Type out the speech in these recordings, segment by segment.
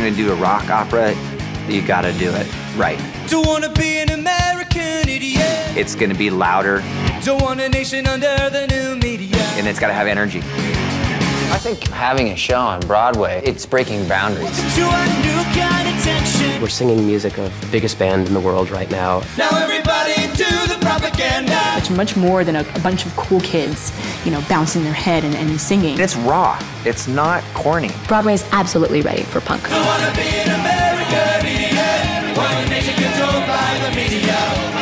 gonna do a rock opera, you gotta do it right. Don't wanna be an American idiot. It's gonna be louder. Don't want a nation under the new media. And it's gotta have energy. I think having a show on Broadway, it's breaking boundaries. To a new kind of tension. We're singing music of the biggest band in the world right now. Now everybody do the propaganda. It's much more than a bunch of cool kids, you know, bouncing their head and singing. It's raw. It's not corny. Broadway is absolutely ready for punk. Don't wanna be an American idiot. One nation controlled by the media.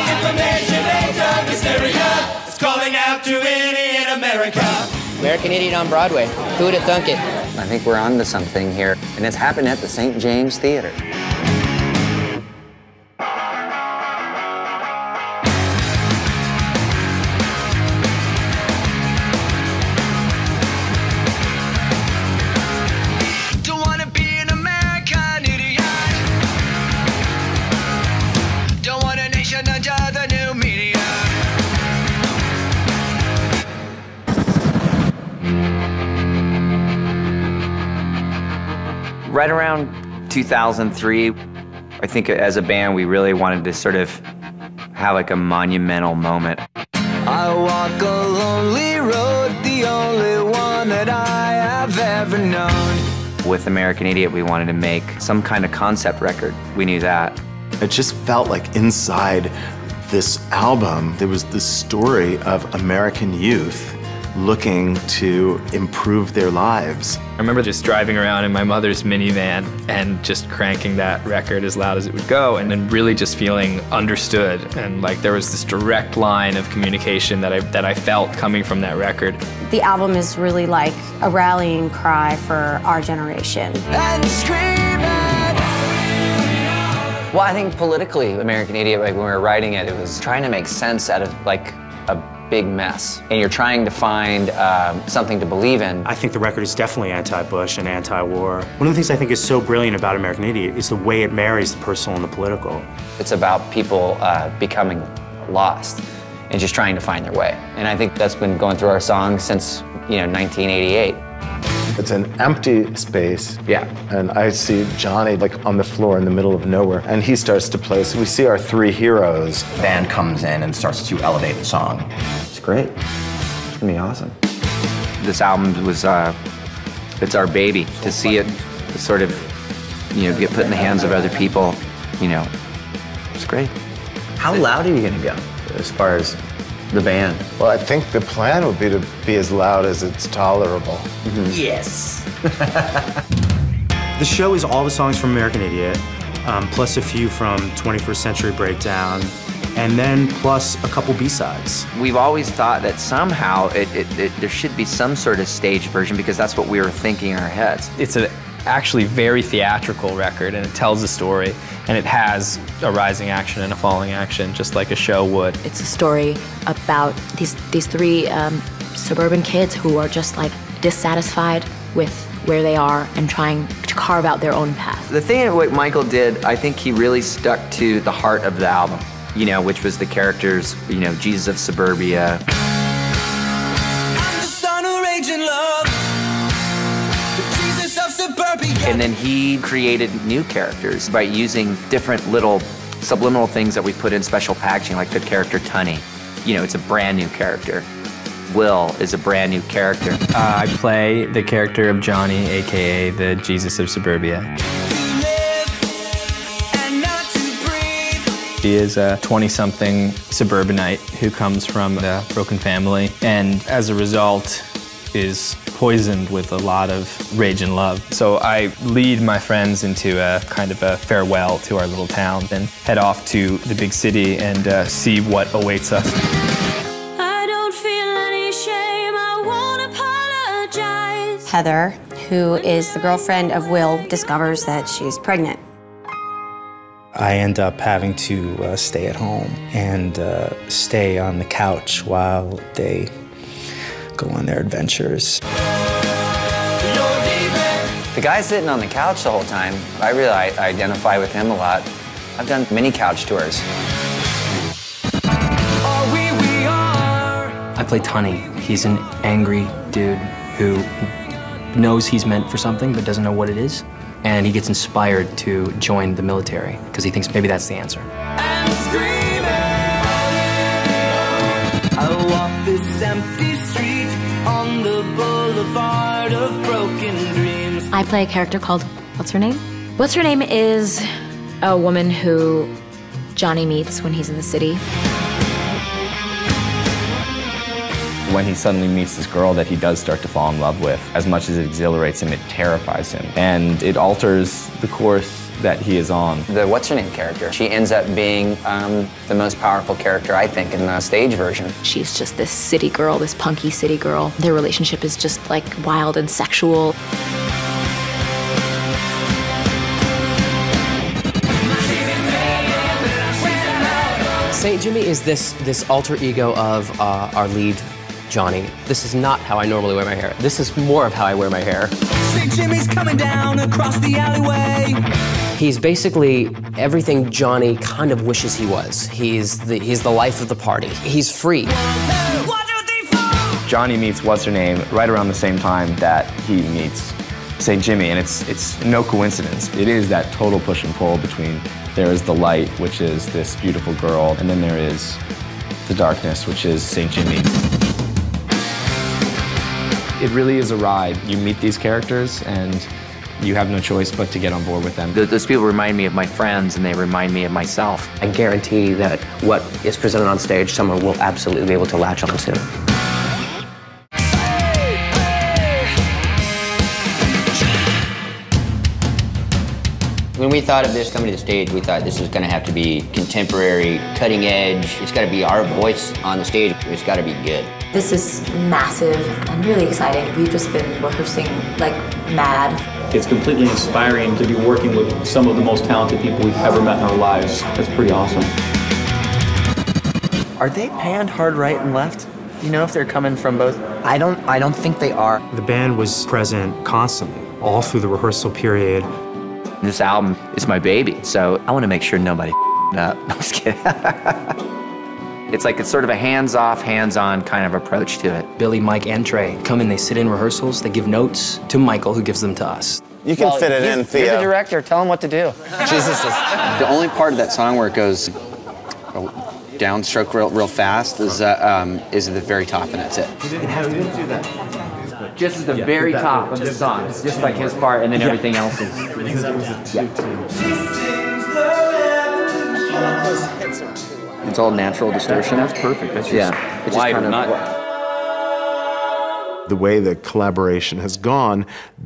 Information age of hysteria. It's calling out to idiot America. American Idiot on Broadway. Who would have thunk it? I think we're onto something here, and it's happened at the St. James Theater. Don't wanna be an American idiot. Don't want a nation under the new media. Right around 2003, I think as a band, we really wanted to sort of have like a monumental moment. I walk a lonely road, the only one that I have ever known. With American Idiot, we wanted to make some kind of concept record. We knew that. It just felt like inside this album, there was the story of American youth looking to improve their lives. I remember just driving around in my mother's minivan and just cranking that record as loud as it would go, and then really just feeling understood, and like there was this direct line of communication that I felt coming from that record. The album is really like a rallying cry for our generation. And screaming. Well, I think politically, American Idiot, like when we were writing it, it was trying to make sense out of like a big mess. And you're trying to find something to believe in. I think the record is definitely anti-Bush and anti-war. One of the things I think is so brilliant about American Idiot is the way it marries the personal and the political. It's about people becoming lost and just trying to find their way. And I think that's been going through our songs since, 1988. It's an empty space. Yeah. And I see Johnny like on the floor in the middle of nowhere, and he starts to play. So we see our three heroes. The band comes in and starts to elevate the song. It's great. It's gonna be awesome. This album was, it's our baby. To see it sort of, get put in the hands of other people, it's great. How loud are you gonna go as far as the band? Well, I think the plan would be to be as loud as it's tolerable. Mm-hmm. Yes. The show is all the songs from American Idiot, plus a few from 21st Century Breakdown, and then plus a couple B-sides. We've always thought that somehow there should be some sort of stage version, because that's what we were thinking in our heads. It's an actually very theatrical record, and it tells a story, and it has a rising action and a falling action, just like a show would. It's a story about these three suburban kids who are just like dissatisfied with where they are and trying to carve out their own path. The thing what Michael did, I think he really stuck to the heart of the album, which was the characters, Jesus of Suburbia. I'm the son of rage and love. The Jesus of Suburbia. And then he created new characters by using different little subliminal things that we put in special packaging, like the character Tunny. It's a brand new character. Will is a brand new character. I play the character of Johnny, AKA the Jesus of Suburbia. He is a 20-something suburbanite who comes from a broken family, and as a result is poisoned with a lot of rage and love. So I lead my friends into a kind of a farewell to our little town and head off to the big city and see what awaits us. Heather, who is the girlfriend of Will, discovers that she's pregnant. I end up having to stay at home and stay on the couch while they go on their adventures. The guy sitting on the couch the whole time, I really identify with him a lot. I've done many couch tours. I play Tunny. He's an angry dude who knows he's meant for something but doesn't know what it is. and he gets inspired to join the military because he thinks maybe that's the answer. And screaming, I walk this empty street on the boulevard of broken dreams. I play a character called, what's her name? What's her name is a woman who Johnny meets when he's in the city. When he suddenly meets this girl that he does start to fall in love with, as much as it exhilarates him, it terrifies him. And it alters the course that he is on. The what's-her-name character, she ends up being the most powerful character, I think, in the stage version. She's just this city girl, this punky city girl. Their relationship is just like wild and sexual. St. Jimmy is this alter ego of our lead, Johnny. This is not how I normally wear my hair. This is more of how I wear my hair. St. Jimmy's coming down across the alleyway. He's basically everything Johnny kind of wishes he was. He's the life of the party. He's free. Johnny meets what's-her-name right around the same time that he meets St. Jimmy, and it's no coincidence. It is that total push and pull between there is the light, which is this beautiful girl, and then there is the darkness, which is St. Jimmy. It really is a ride. You meet these characters, and you have no choice but to get on board with them. Those people remind me of my friends, and they remind me of myself. I guarantee that what is presented on stage, someone will absolutely be able to latch on to. When we thought of this coming to the stage, we thought this was going to have to be contemporary, cutting edge. It's got to be our voice on the stage. It's got to be good. This is massive and really exciting. We've just been rehearsing like mad. It's completely inspiring to be working with some of the most talented people we've ever met in our lives. That's pretty awesome. Are they panned hard right and left? You know if they're coming from both? I don't think they are. The band was present constantly, all through the rehearsal period. This album is my baby, so I want to make sure nobody up. No, I'm just kidding. It's sort of a hands-off, hands-on kind of approach to it. Billy, Mike, and Trey come in, they sit in rehearsals, they give notes to Michael, who gives them to us. You can fit it in, Theo. You're the director, tell him what to do. Jesus. The only part of that song where it goes downstroke real fast is at the very top, and that's it. How did you do that? Just at the very top of the song, just like his part, and then everything else is. It's all natural distortion. That's perfect. That's just it's just kind of The way the collaboration has gone,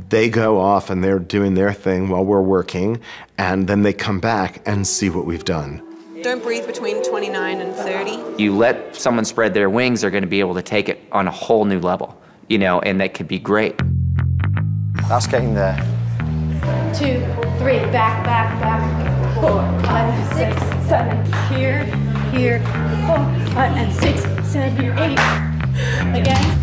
they go off and they're doing their thing while we're working, and then they come back and see what we've done. Don't breathe between 29 and 30. You let someone spread their wings, they're going to be able to take it on a whole new level, you know, and that could be great. That's getting there. 2, 3, back, 4, 5, 6, 7, here, 4, 5, and 6, 7, here, 8. Again.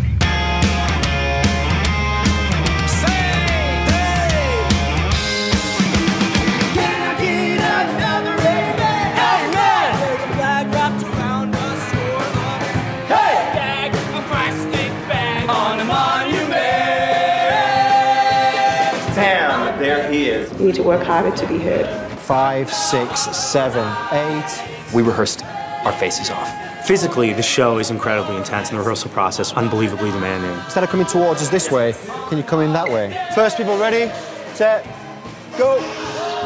There he is. You need to work harder to be heard. 5, 6, 7, 8. We rehearsed our faces off. Physically, the show is incredibly intense, and the rehearsal process unbelievably demanding. Instead of coming towards us this way, can you come in that way? First people ready, set, go.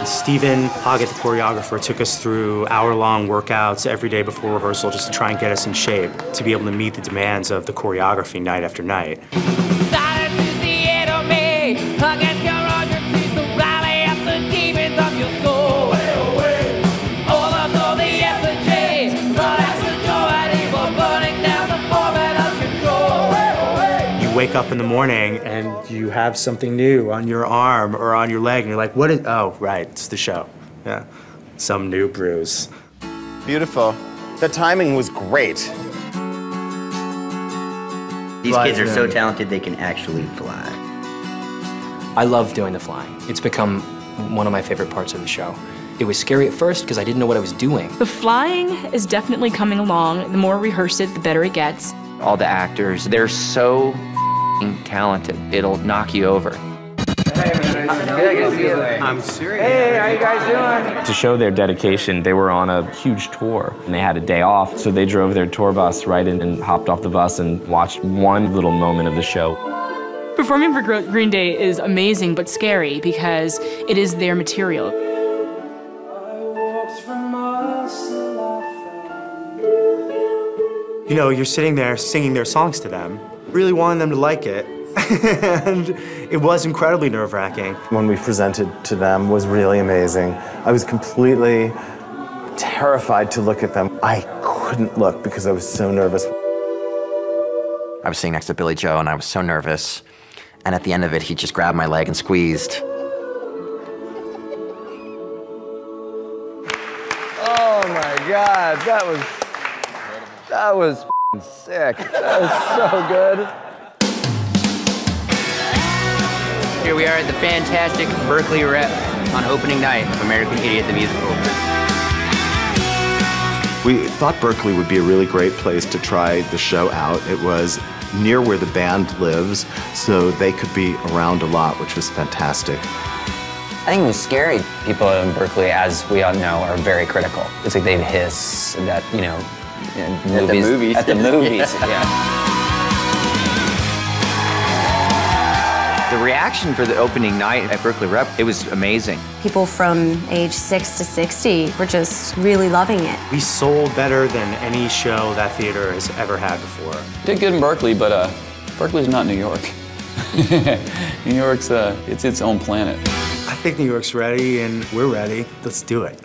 Stephen Hoggett, the choreographer, took us through hour-long workouts every day before rehearsal just to try and get us in shape to be able to meet the demands of the choreography night after night. Wake up in the morning and you have something new on your arm or on your leg and you're like, what is, oh, right, it's the show. Yeah, some new bruise. Beautiful. The timing was great. These kids are so talented they can actually fly. I love doing the flying. It's become one of my favorite parts of the show. It was scary at first because I didn't know what I was doing. The flying is definitely coming along. The more we rehearse it, the better it gets. All the actors, they're so talented, it'll knock you over. Hey, man, I'm serious. Hey, how you guys doing? To show their dedication, they were on a huge tour and they had a day off, so they drove their tour bus right in and hopped off the bus and watched one little moment of the show. Performing for Green Day is amazing but scary because it is their material. You know, you're sitting there singing their songs to them, really wanting them to like it, and it was incredibly nerve-wracking. When we presented to them was really amazing. I was completely terrified to look at them. I couldn't look because I was so nervous. I was sitting next to Billy Joe and I was so nervous. And at the end of it, he just grabbed my leg and squeezed. Oh my God, that was sick. That was so good. Here we are at the fantastic Berkeley Rep on opening night of American Idiot the Musical. We thought Berkeley would be a really great place to try the show out. It was near where the band lives, so they could be around a lot, which was fantastic. I think it was scary. People in Berkeley, as we all know, are very critical. It's like they'd hiss that, you know, At the movies. At the movies, yeah. The reaction for the opening night at Berkeley Rep, it was amazing. People from age 6 to 60 were just really loving it. We sold better than any show that theater has ever had before. Did good in Berkeley, but Berkeley's not New York. New York's it's its own planet. I think New York's ready, and we're ready. Let's do it.